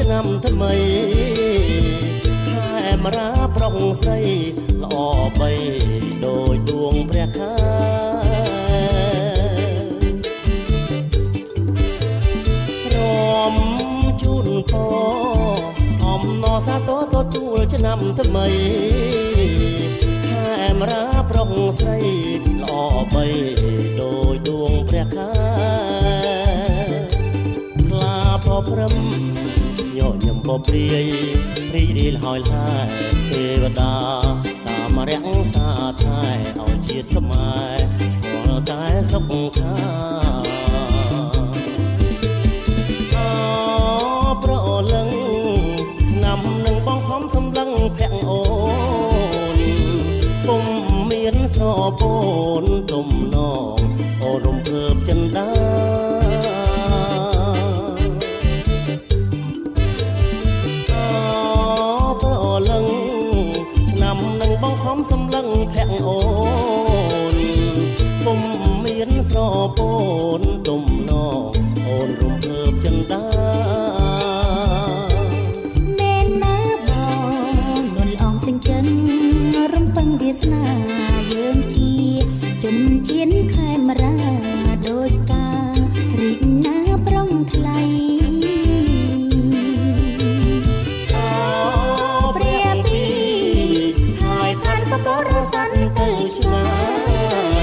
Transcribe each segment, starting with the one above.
ឆ្នាំថ្មីខែមរាប្រុងស្រីល្អបីដោយដួងព្រះខែរំជូនពរអំណរសាទរទទួលឆ្នាំថ្មីខែមរាប្រុងស្រីល្អបីដោយដួងព្រះខែខ្លាផព្រំញញឹមពព្រាយរីរៀលហើយឡាយទេវតាតាមរក្សាថែឲ្យជាតិខ្មែរស្គាល់តែសុខខាប្រលឹងឆ្នាំនឹងបងខំសម្លឹងភាក់អូនពុំមានស្រពូនទុំនងអូនរំភើបចិនដាបងខំសម្លឹងភាក់អូនពុំមានស្រពូនទុំនងអូនរំភើបចិនដាមែនណាបងលន់អងសិង្ចិនរំពឹងវាសនាយើងជាជំនៀនខែមរាដូចការីកណាប្រុងថ្លៃបរសាន់ទៅឆ្ងា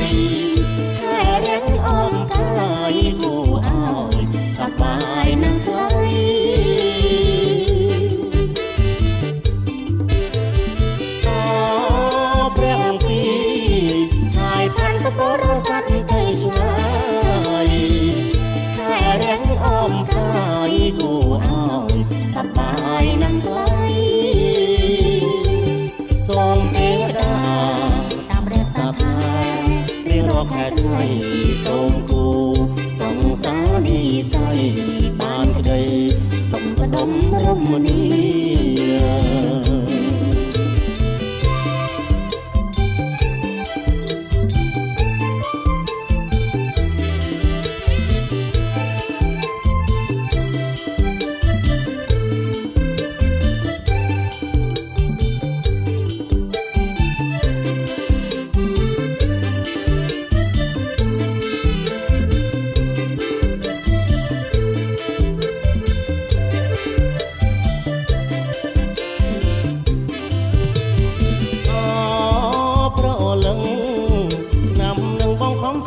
យខែរៀងអមកាយគូអើយសប្បាយនឹងថ្លៃព្រះអង្គពីហើយផានបរសាន់ទៅឆ្ងាយខែរៀងអមកាយគូអើយសប្បាយនឹងថ្លៃសូមទេវតាតាមព្រះសាខែរៀងរាល់ខែថ្ងៃសូមគូសង្សារនិស័យបានក្តីសុំកដុំរមនី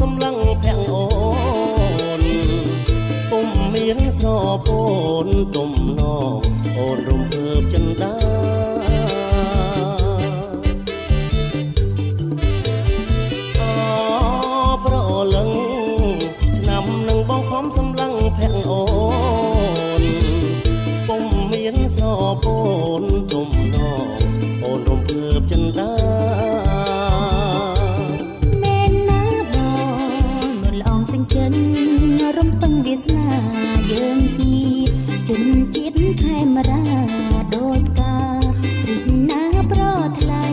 សម្លឹងភាក់អូនពុំមានស្រពូនទុំនងអូនរំភើបចិនដាប្រលឹងឆ្នាំនឹងបងខំសម្លឹងភាក់អូនពុំមានស្រពូនទុំនងអូនរំភើបចិនដាចិនរំពឹងវាសនាយើងជាជនជាតិខេមរាដូចការីកណាប្រថ្លៃ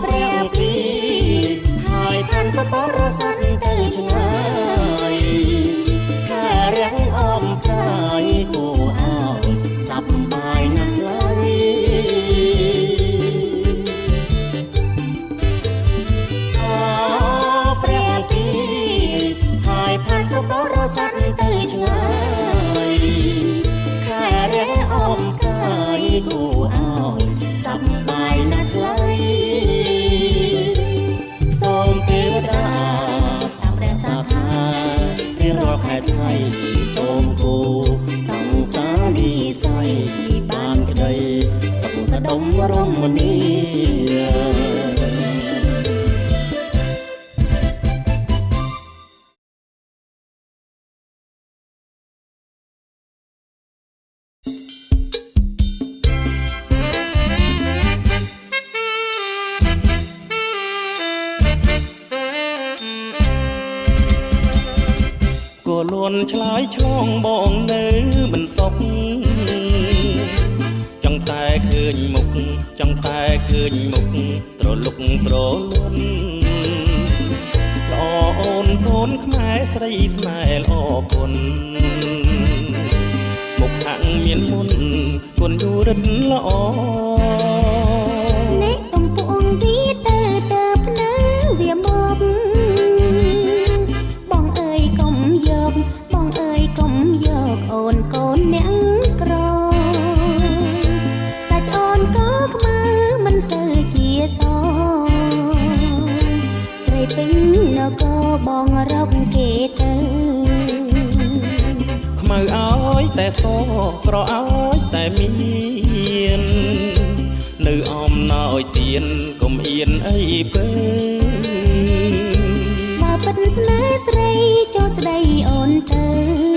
ព្រះពីហើយផានបរសាន់ទៅឆ្ងាយខែរៀងអមកាយគូអើយសប្បាយណាស់ឡើយបរសាន់ទៅឆ្ងាយខែរៀងអមកាយគូអើយសប្បាយណាស់ឡើយសូមទេវតាតាមព្រះសាខារៀងរាល់ខែថ្ងៃសូមគូសង្សារនិស័យបានក្តីសុខកដុំរមនីលួនឆ្លើយឆ្លងបងនៅមិនសុខចង់តែឃើញមុខចង់តែឃើញមុខត្រលុកត្រលន់ល្អអូនប្រុ នខ្មែរស្រីស្នេហ៍ល្អគុណមុខហាំងមានមុនគុណយូររិទ្ធល្អអ្នកកំពុងវាទៅភ្នើវាមកបងអើយកុំយកបងអើយកុំយកអូនកូនអ្នកក្រសាច់អូនក៏ខ្មៅមិនសូវជាសស្រីពេញនគរបងរកគេទៅខ្មៅឲ្យតែសក្រឲ្យតែមាននៅអំណោយទៀនកុំអៀនអីពើបើពិតស្នេហ៍ស្រីចូលស្ដីអូនទៅ